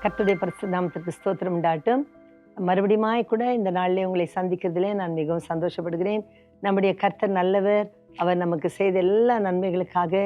கர்த்தருடைய பரிசுத்த நாமத்திற்கு ஸ்தோத்திரம் உண்டாகட்டும். மறுபடியுமாய் கூட இந்த நாளிலே உங்களை சந்திக்கிறதிலே நான் மிகவும் சந்தோஷப்படுகிறேன். நம்முடைய கர்த்தர் நல்லவர். அவர் நமக்கு செய்த எல்லா நன்மைகளுக்காக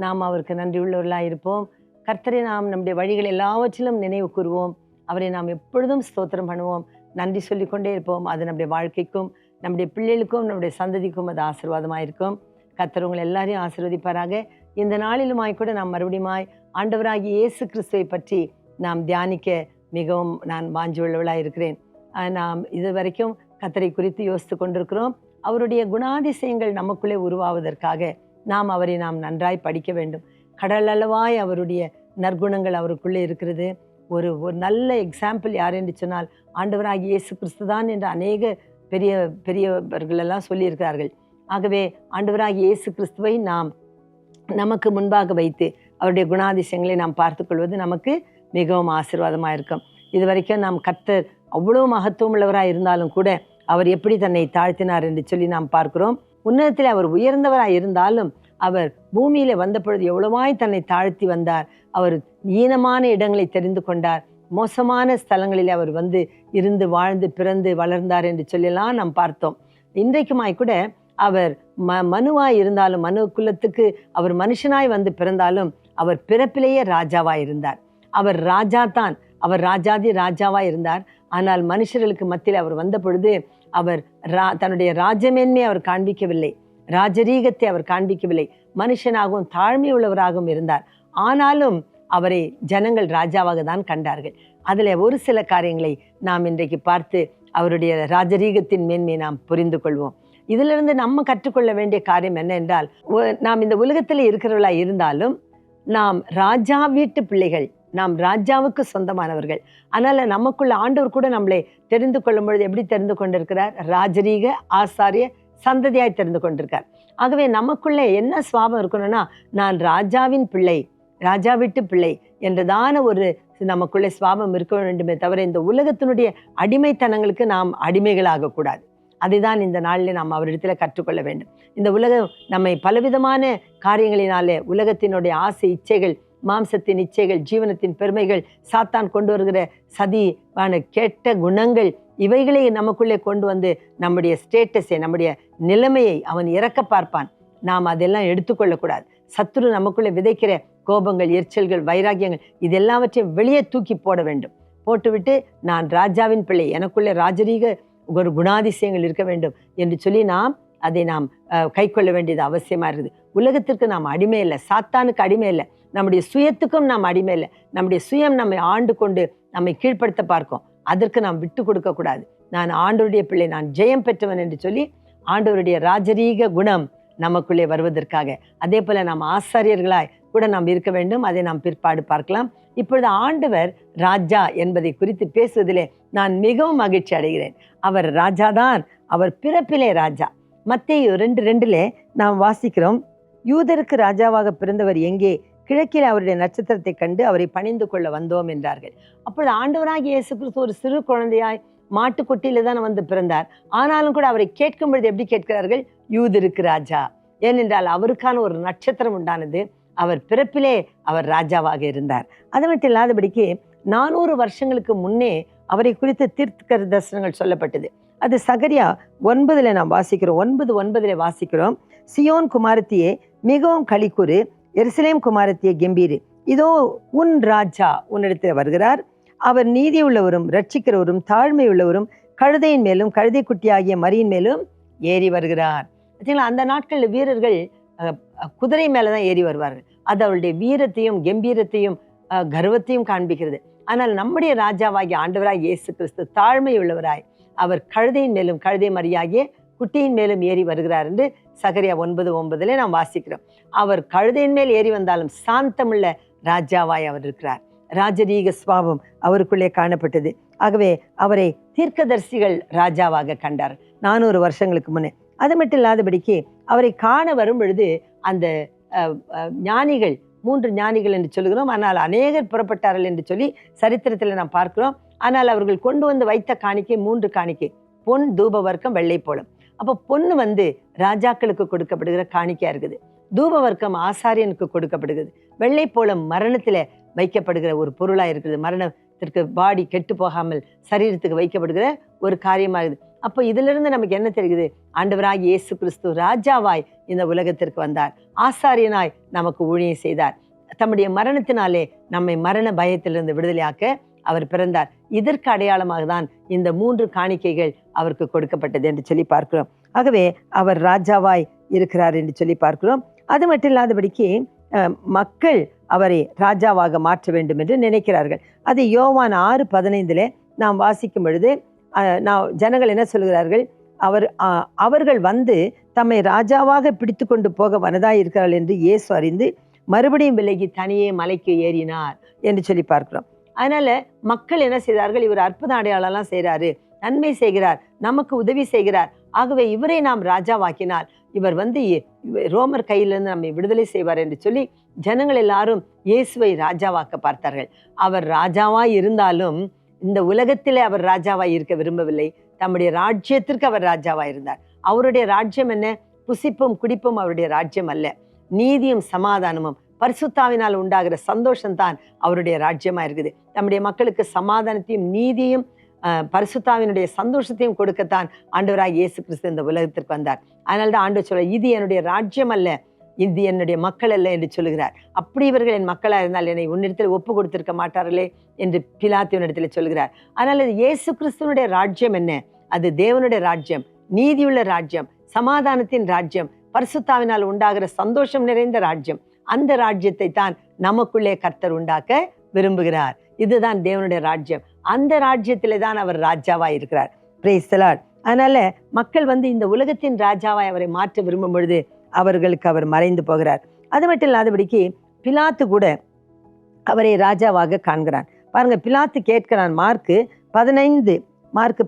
நாம் அவருக்கு நன்றி உள்ளவர்களாக இருப்போம். கர்த்தரை நாம் நம்முடைய வழிகள் எல்லாவற்றிலும் நினைவு கூறுவோம். அவரை நாம் எப்பொழுதும் ஸ்தோத்திரம் பண்ணுவோம், நன்றி சொல்லிக்கொண்டே இருப்போம். அது நம்முடைய வாழ்க்கைக்கும் நம்முடைய பிள்ளைகளுக்கும் நம்முடைய சந்ததிக்கும் அது ஆசீர்வாதமாக இருக்கும். கர்த்தர் உங்களை எல்லாரையும் ஆசீர்வதிப்பாராக. இந்த நாளிலுமாய் கூட நாம் மறுபடியுமாய் ஆண்டவராகிய இயேசு கிறிஸ்துவை பற்றி நாம் தியானிக்க மிகவும் நான் வாஞ்சி உள்ளவளாக இருக்கிறேன். நாம் இது வரைக்கும் கர்த்தரை குறித்து யோசித்து கொண்டிருக்கிறோம். அவருடைய குணாதிசயங்கள் நமக்குள்ளே உருவாவதற்காக நாம் அவரை நாம் நன்றாய் படிக்க வேண்டும். கடல் அளவாய் அவருடைய நற்குணங்கள் அவருக்குள்ளே இருக்கிறது. ஒரு நல்ல எக்ஸாம்பிள் யார் என்று சொன்னால் ஆண்டவராகிய இயேசு கிறிஸ்து தான் என்று அநேக பெரியவர்களெல்லாம் சொல்லியிருக்கிறார்கள். ஆகவே ஆண்டவராகிய இயேசு கிறிஸ்துவை நாம் நமக்கு முன்பாக வைத்து அவருடைய குணாதிசயங்களை நாம் பார்த்து கொள்வது நமக்கு மிகவும் ஆசீர்வாதமாக இருக்கும். இது வரைக்கும் நாம் கர்த்தர் அவ்வளோ மகத்துவம் உள்ளவராக இருந்தாலும் கூட அவர் எப்படி தன்னை தாழ்த்தினார் என்று சொல்லி நாம் பார்க்கிறோம். உன்னதத்தில் அவர் உயர்ந்தவராக இருந்தாலும் அவர் பூமியில வந்த பொழுது எவ்வளவாய் தன்னை தாழ்த்தி வந்தார். அவர் ஈனமான இடங்களை தெரிந்து கொண்டார். மோசமான ஸ்தலங்களில் அவர் வந்து இருந்து வாழ்ந்து பிறந்து வளர்ந்தார் என்று சொல்லலாம் நாம் பார்த்தோம். இன்றைக்குமாய் கூட அவர் மனுவாய் இருந்தாலும், மனு குலத்துக்கு அவர் மனுஷனாய் வந்து பிறந்தாலும் அவர் பிறப்பிலேயே ராஜாவாய் இருந்தார். அவர் ராஜா தான், அவர் ராஜாதி ராஜாவாய் இருந்தார். ஆனால் மனுஷர்களுக்கு மத்தியில் அவர் வந்த பொழுது அவர் தன்னுடைய ராஜமேன்மையை அவர் காண்பிக்கவில்லை, ராஜரீகத்தை அவர் காண்பிக்கவில்லை. மனுஷனாகவும் தாழ்மை உள்ளவராகவும் இருந்தார். ஆனாலும் அவரை ஜனங்கள் ராஜாவாக தான் கண்டார்கள். அதில் ஒரு சில காரியங்களை நாம் இன்றைக்கு பார்த்து அவருடைய ராஜரீகத்தின் மேன்மையை நாம் புரிந்து கொள்வோம். இதிலிருந்து நம்ம கற்றுக்கொள்ள வேண்டிய காரியம் என்ன என்றால், நாம் இந்த உலகத்தில் இருக்கிறவர்களா இருந்தாலும் நாம் ராஜா வீட்டு பிள்ளைகள், நாம் ராஜாவுக்கு சொந்தமானவர்கள். அதனால நமக்குள்ள ஆண்டவர் கூட நம்மளை தெரிந்து கொள்ளும் பொழுது எப்படி தெரிந்து கொண்டிருக்கிறார்? ராஜரீக ஆசாரிய சந்ததியாய் தெரிந்து கொண்டிருக்கார். ஆகவே நமக்குள்ளே என்ன சுவாபம் இருக்கணும்னா, நான் ராஜாவின் பிள்ளை, ராஜா வீட்டு பிள்ளை என்றதான ஒரு நமக்குள்ளே சுவாபம் இருக்க வேண்டுமே தவிர இந்த உலகத்தினுடைய அடிமைத்தனங்களுக்கு நாம் அடிமைகளாக கூடாது. அதைதான் இந்த நாளில் நாம் அவரிடத்துல கற்றுக்கொள்ள வேண்டும். இந்த உலகம் நம்மை பலவிதமான காரியங்களினாலே, உலகத்தினுடைய ஆசை இச்சைகள், மாம்சத்தின் இச்சைகள், ஜீவனத்தின் பெருமைகள், சாத்தான் கொண்டு வருகிற சதிவான கெட்ட குணங்கள், இவைகளை நமக்குள்ளே கொண்டு வந்து நம்முடைய ஸ்டேட்டஸை, நம்முடைய நிலைமையை அவன் இறக்க பார்ப்பான். நாம் அதெல்லாம் எடுத்துக்கொள்ளக்கூடாது. சத்துரு நமக்குள்ளே விதைக்கிற கோபங்கள், எரிச்சல்கள், வைராக்கியங்கள் இதெல்லாவற்றையும் வெளியே தூக்கி போட வேண்டும். போட்டுவிட்டு நான் ராஜாவின் பிள்ளை, எனக்குள்ளே ராஜரீக ஒரு குணாதிசயங்கள் இருக்க வேண்டும் என்று சொல்லி அதை நாம் கை கொள்ள வேண்டியது அவசியமாக இருக்குது. உலகத்திற்கு நாம் அடிமை இல்லை, சாத்தானுக்கு அடிமை இல்லை, நம்முடைய சுயத்துக்கும் நாம் அடிமை இல்லை. நம்முடைய சுயம் நம்மை ஆண்டு கொண்டு நம்மை கீழ்ப்படுத்த பார்க்கும். அதற்கு நாம் விட்டு கொடுக்க கூடாது. நான் ஆண்டவருடைய பிள்ளை, நான் ஜெயம் பெற்றவன் என்று சொல்லி ஆண்டவருடைய ராஜரீக குணம் நமக்குள்ளே வருவதற்காக, அதே போல நாம் ஆசாரியர்களாய் கூட நாம் இருக்க வேண்டும். அதை நாம் பிற்பாடு பார்க்கலாம். இப்பொழுது ஆண்டவர் ராஜா என்பதை குறித்து பேசுவதிலே நான் மிகவும் மகிழ்ச்சி அடைகிறேன். அவர் ராஜாதான், அவர் பிறப்பிலே ராஜா. மத்தேயு 2:2 நாம் வாசிக்கிறோம், யூதருக்கு ராஜாவாக பிறந்தவர் எங்கே? கிழக்கில் அவருடைய நட்சத்திரத்தை கண்டு அவரை பணிந்து கொள்ள வந்தோம் என்றார்கள். அப்பொழுது ஆண்டவராகிய இயேசு கிறிஸ்து ஒரு சிறு குழந்தையாய் மாட்டுக்கொட்டியில தான் வந்து பிறந்தார். ஆனாலும் கூட அவரை கேட்கும் பொழுது எப்படி கேட்கிறார்கள்? யூதருக்கு ராஜா. ஏனென்றால் அவருக்கான ஒரு நட்சத்திரம் உண்டானது. அவர் பிறப்பிலே அவர் ராஜாவாக இருந்தார். அது மட்டும் இல்லாதபடிக்கு 400 வருஷங்களுக்கு முன்னே அவரை குறித்து தீர்க்க தரிசனங்கள் சொல்லப்பட்டது. அது சகரியா 9 நாம் வாசிக்கிறோம். 9:9 வாசிக்கிறோம், சியோன் குமாரத்தியே மிகவும் களிக்கூறு, எருசலேம் குமாரத்தியே கெம்பீரு, இதோ உன் ராஜா உன்னிடத்தில் வருகிறார். அவர் நீதி உள்ளவரும் ரட்சிக்கிறவரும் தாழ்மை உள்ளவரும் கழுதையின் மேலும் கழுதை குட்டியாகிய மரியின் மேலும் ஏறி வருகிறார். அந்த நாட்களில் வீரர்கள் குதிரை மேலதான் ஏறி வருவார்கள். அது அவருடைய வீரத்தையும் கம்பீரத்தையும் கர்வத்தையும் காண்பிக்கிறது. ஆனால் நம்முடைய ராஜாவாகிய ஆண்டவராய் இயேசு கிறிஸ்து தாழ்மை உள்ளவராய் அவர் கழுதையின் மேலும் கழுதை மரியாகிய குட்டியின் மேலும் ஏறி வருகிறார் என்று சகரியா 9:9 நாம் வாசிக்கிறோம். அவர் கழுதையின் மேல் ஏறி வந்தாலும் சாந்தமுள்ள ராஜாவாய் அவர் இருக்கிறார். ராஜரீக சுவாபம் அவருக்குள்ளே காணப்பட்டது. ஆகவே அவரை தீர்க்கதரிசிகள் ராஜாவாக கண்டார் 400 வருஷங்களுக்கு முன்னே. அது மட்டும் இல்லாதபடிக்கு அவரை காண வரும் பொழுது அந்த ஞானிகள், 3 ஞானிகள் என்று சொல்லுகிறோம், ஆனால் அநேகர் புறப்பட்டார்கள் என்று சொல்லி சரித்திரத்தில் நாம் பார்க்கிறோம். ஆனால் அவர்கள் கொண்டு வந்து வைத்த காணிக்கை 3 காணிக்கை, பொன், தூப வர்க்கம், வெள்ளை போலம். அப்போ பொண்ணு வந்து ராஜாக்களுக்கு கொடுக்கப்படுகிற காணிக்கையா இருக்குது. தூப வர்க்கம் ஆசாரியனுக்கு கொடுக்கப்படுகிறது. வெள்ளை போலம் மரணத்தில் வைக்கப்படுகிற ஒரு பொருளாக இருக்குது. மரண சரீரத்திற்கு பாடி கெட்டு போகாமல் சரீரத்துக்கு வைக்கப்படுகிற ஒரு காரியமாக இருக்குது. அப்போ இதிலிருந்து நமக்கு என்ன தெரியுது? ஆண்டவராகிய இயேசு கிறிஸ்து ராஜாவாய் இந்த உலகத்திற்கு வந்தார், ஆசாரியனாய் நமக்கு ஊழியம் செய்தார், தம்முடைய மரணத்தினாலே நம்மை மரண பயத்திலிருந்து விடுதலையாக்க அவர் பிறந்தார். இதற்கு அடையாளமாக தான் இந்த 3 காணிக்கைகள் அவருக்கு கொடுக்கப்பட்டது என்று சொல்லி பார்க்கிறோம். ஆகவே அவர் ராஜாவாய் இருக்கிறார் என்று சொல்லி பார்க்கிறோம். அது மட்டும் இல்லாதபடிக்கு மக்கள் அவரை ராஜாவாக மாற்ற வேண்டும் என்று நினைக்கிறார்கள். அது யோவான் 6:15 நாம் வாசிக்கும் பொழுது ஜனங்கள் என்ன சொல்கிறார்கள்? அவர்கள் வந்து தம்மை ராஜாவாக பிடித்து கொண்டு போக வனதாய் இருக்கிறார்கள் என்று இயேசு அறிந்து மறுபடியும் விலகி தனியே மலைக்கு ஏறினார் என்று சொல்லி பார்க்கிறோம். அதனால மக்கள் என்ன செய்தார்கள்? இவர் அற்புத அடையாளம்லாம் செய்கிறாரு, நன்மை செய்கிறார், நமக்கு உதவி செய்கிறார், ஆகவே இவரை நாம் ராஜாவாக்கினால் இவர் வந்து ரோமர் கையிலிருந்து நம்மை விடுதலை செய்வார் என்று சொல்லி ஜனங்கள் எல்லாரும் இயேசுவை ராஜாவாக்க பார்த்தார்கள். அவர் ராஜாவாய் இருந்தாலும் இந்த உலகத்திலே அவர் ராஜாவாய் இருக்க விரும்பவில்லை. தம்முடைய ராஜ்யத்திற்கு அவர் ராஜாவாய் இருந்தார். அவருடைய ராஜ்யம் என்ன? புசிப்பும் குடிப்பும் அவருடைய ராஜ்யம் அல்ல. நீதியும் சமாதானமும் பரிசுத்தாவினால் உண்டாகிற சந்தோஷம்தான் அவருடைய ராஜ்யமா இருக்குது. நம்முடைய மக்களுக்கு சமாதானத்தையும் நீதியும் பரிசுத்தாவினுடைய சந்தோஷத்தையும் கொடுக்கத்தான் ஆண்டவராகிய இயேசு கிறிஸ்து இந்த உலகத்திற்கு வந்தார். அதனால்தான் ஆண்டவர் சொல்ல, இது என்னுடைய ராஜ்யம் அல்ல, இது என்னுடைய மக்கள் அல்ல என்று சொல்கிறார். அப்படி இவர்கள் என் மக்களாக இருந்தால் என்னை உன்னிடத்தில் ஒப்பு கொடுத்திருக்க மாட்டார்களே என்று பிலாத்துவினிடத்தில் சொல்கிறார். அதனால இயேசு கிறிஸ்துவனுடைய ராஜ்யம் என்ன? அது தேவனுடைய ராஜ்யம், நீதியுள்ள ராஜ்யம், சமாதானத்தின் ராஜ்யம், பரிசுத்தாவினால் உண்டாகிற சந்தோஷம் நிறைந்த ராஜ்யம். அந்த ராஜ்யத்தை தான் நமக்குள்ளே கர்த்தர் உண்டாக்க விரும்புகிறார். இதுதான் தேவனுடைய ராஜ்யம். அந்த ராஜ்யத்திலே தான் அவர் ராஜாவாய் இருக்கிறார். Praise the Lord. அதனால மக்கள் வந்து இந்த உலகத்தின் ராஜாவாய் அவரை மாற்ற விரும்பும் பொழுது அவர்களுக்கு அவர் மறைந்து போகிறார். அது மட்டும் இல்லாதபடிக்கு பிலாத்து கூட அவரை ராஜாவாக காண்கிறான். பாருங்க, பிலாத்து கேட்கிறான். மார்க்கு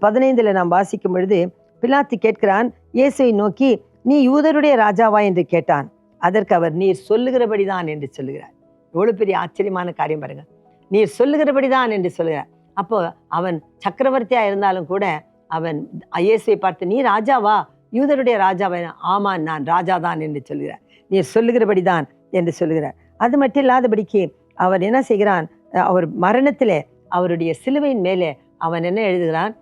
15 நாம் வாசிக்கும் பொழுது பிலாத்து கேட்கிறான், இயேசுவை நோக்கி, நீ யூதருடைய ராஜாவா என்று கேட்டான். அதற்கு அவர், நீர் சொல்லுகிறபடிதான் என்று சொல்லுகிறார். எவ்வளவு பெரிய ஆச்சரியமான காரியம் பாருங்க. நீர் சொல்லுகிறபடிதான் என்று சொல்லுகிறார். அப்போ அவன் சக்கரவர்த்தியா இருந்தாலும் கூட அவன் இயேசுவை பார்த்து, நீ ராஜாவா, யூதருடைய ராஜாவா? ஆமா, நான் ராஜாதான் என்று சொல்கிறார். நீர் சொல்லுகிறபடிதான் என்று சொல்லுகிறார். அது மட்டும் இல்லாதபடிக்கு அவர் என்ன செய்கிறான்? அவர் மரணத்திலே அவருடைய சிலுவையின் மேலே அவன் என்ன எழுதுகிறான்?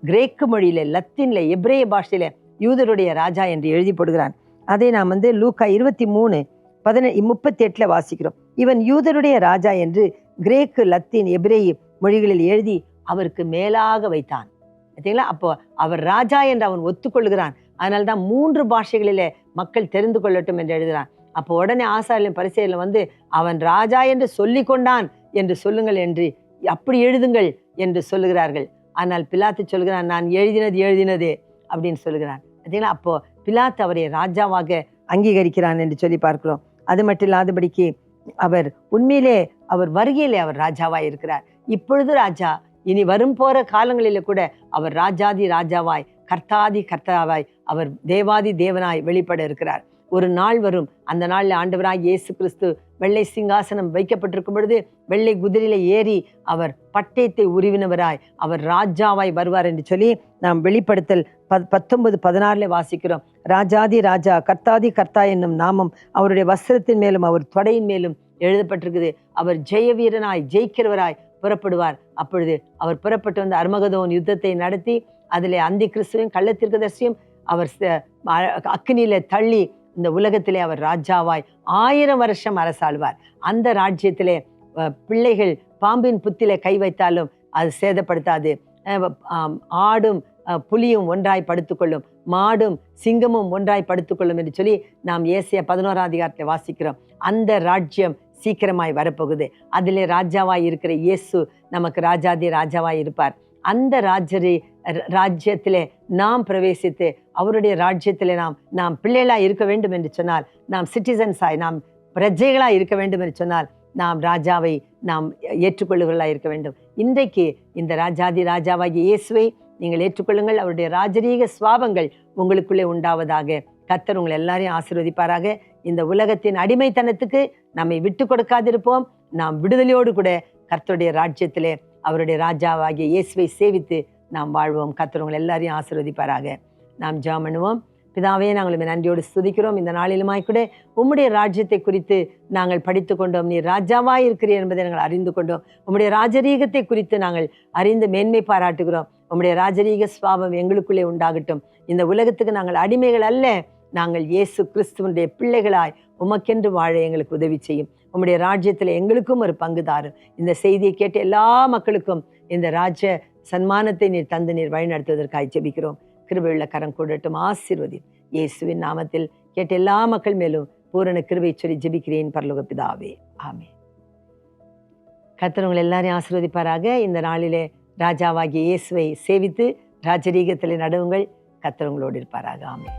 கிரேக்கு மொழியில, லத்தீன்ல, எபிரேய பாஷையில யூதருடைய ராஜா என்று எழுதி போடுகிறான். அதை நாம் வந்து லூக்கா 23:38 வாசிக்கிறோம். இவன் யூதருடைய ராஜா என்று கிரேக்கு, லத்தீன், எபிரேய மொழிகளில் எழுதி அவருக்கு மேலாக வைத்தான். பார்த்தீங்களா? அப்போ அவர் ராஜா என்று அவன் ஒத்துக்கொள்கிறான். அதனால்தான் 3 பாஷைகளிலே மக்கள் தெரிந்து கொள்ளட்டும் என்று எழுதுகிறான். அப்போ உடனே ஆசாரியர்களும் பரிசேயர்களும் வந்து, அவன் ராஜா என்று சொல்லி கொண்டான் என்று சொல்லுங்கள் என்று, அப்படி எழுதுங்கள் என்று சொல்லுகிறார்கள். ஆனால் பிலாத்து சொல்கிறான், நான் எழுதினது அப்படின்னு சொல்லுகிறான். பார்த்தீங்களா? அப்போ பிலாத்து அவரை ராஜாவாக அங்கீகரிக்கிறான் என்று சொல்லி பார்க்கிறோம். அது மட்டும் இல்லாதபடிக்கு அவர் உண்மையிலே அவர் வருகையிலே அவர் ராஜாவாய் இருக்கிறார். இப்பொழுது ராஜா, இனி வரும் போற காலங்களில கூட அவர் ராஜாதி ராஜாவாய், கர்த்தாதி கர்த்தாவாய், அவர் தேவாதி தேவனாய் வெளிப்பட இருக்கிறார். ஒரு நாள் வரும், அந்த நாளில் ஆண்டவராய் இயேசு கிறிஸ்து வெள்ளை சிங்காசனம் வைக்கப்பட்டிருக்கும் பொழுது வெள்ளை குதிரையில ஏறி அவர் பட்டயத்தை உருவினவராய் அவர் ராஜாவாய் வருவார் என்று சொல்லி நாம் வெளிப்படுத்தல் 19:16 வாசிக்கிறோம். ராஜாதி ராஜா, கர்த்தாதி கர்த்தா என்னும் நாமம் அவருடைய வஸ்திரத்தின் மேலும் அவர் தொடையின் மேலும் எழுதப்பட்டிருக்குது. அவர் ஜெய வீரனாய் ஜெயிக்கிறவராய் புறப்படுவார். அப்பொழுது அவர் புறப்பட்டு வந்து அர்மகதோன் யுத்தத்தை நடத்தி அதிலே அந்தி கிறிஸ்துவையும் கள்ளத்தீர்க்கதரிசியும் அவர் அக்கினியில தள்ளி இந்த உலகத்திலே அவர் ராஜாவாய் 1000 வருஷம் அரசாழ்வார். அந்த ராஜ்யத்திலே பிள்ளைகள் பாம்பின் புத்திலே கை வைத்தாலும் அது சேதப்படுத்தாது. ஆடும் புலியும் ஒன்றாய் படுத்துக்கொள்ளும், மாடும் சிங்கமும் ஒன்றாய் படுத்துக்கொள்ளும் என்று சொல்லி நாம் ஏசாயா 11 வாசிக்கிறோம். அந்த ராஜ்யம் சீக்கிரமாய் வரப்போகுது. அதிலே ராஜாவாய் இருக்கிற இயேசு நமக்கு ராஜாதி ராஜாவாய் இருப்பார். அந்த ராஜ்யத்திலே நாம் பிரவேசித்து அவருடைய ராஜ்யத்திலே நாம் பிள்ளைகளாய் இருக்க வேண்டும் என்று சொன்னால், நாம் சிட்டிசன்ஸாய், நாம் பிரஜைகளாய் இருக்க வேண்டும் என்று சொன்னால், நாம் ராஜாவை நாம் ஏற்றுக்கொள்ளுகளாய் இருக்க வேண்டும். இன்றைக்கு இந்த ராஜாதி ராஜாவாகிய இயேசுவை நீங்கள் ஏற்றுக்கொள்ளுங்கள். அவருடைய ராஜரீக சுவாபங்கள் உங்களுக்குள்ளே உண்டாவதாக. கர்த்தர் உங்களை எல்லாரையும் ஆசீர்வதிப்பாராக. இந்த உலகத்தின் அடிமைத்தனத்துக்கு நம்மை விட்டு கொடுக்காதிருப்போம். நாம் விடுதலையோடு கூட கர்த்தருடைய ராஜ்யத்திலே அவருடைய ராஜாவாகிய இயேசுவை சேவித்து நாம் வாழ்வோம். கர்த்தர் உங்களை எல்லாரையும் ஆசீர்வதிப்பாராக. நாம் ஜெபம் பண்ணுவோம். பிதாவே, நாங்கள் நன்றியோடு ஸ்துதிக்கிறோம். இந்த நாளிலுமாய் கூட உம்முடைய ராஜ்யத்தை குறித்து நாங்கள் படித்து கொண்டோம். நீர் ராஜாவாய் இருக்கிறீர் என்பதை நாங்கள் அறிந்து கொண்டோம். உம்முடைய ராஜரீகத்தை குறித்து நாங்கள் அறிந்து மேன்மை பாராட்டுகிறோம். உம்முடைய ராஜரீக சுபாவம் எங்களுக்குள்ளே உண்டாகட்டும். இந்த உலகத்துக்கு நாங்கள் அடிமைகள் அல்ல, நாங்கள் இயேசு கிறிஸ்துவனுடைய பிள்ளைகளாய் உமக்கென்று வாழ எங்களுக்கு உதவி செய்யும். உம்முடைய ராஜ்யத்தில் எங்களுக்கும் ஒரு பங்குதாரும். இந்த செய்தியை கேட்ட எல்லா மக்களுக்கும் இந்த ராஜ்ய சன்மானத்தை நீர் தந்து நீர் வழிநடத்துவதற்காக ஜெபிக்கிறோம். கிருபையுள்ள கரம் கூடட்டும், ஆசீர்வதி. இயேசுவின் நாமத்தில் கேட்ட எல்லா மக்கள் மேலும் பூரண கிருபை சொல்லி ஜெபிக்கிறேன் பரலோக பிதாவே, ஆமென். கர்த்தர் உங்களை எல்லாரையும் ஆசீர்வதிப்பாராக. இந்த நாளிலே ராஜாவாகிய இயேசுவை சேவித்து ராஜரீகத்தில் நடுவுங்கள். கர்த்தர் உங்களோடு இருப்பாராக. ஆமென்.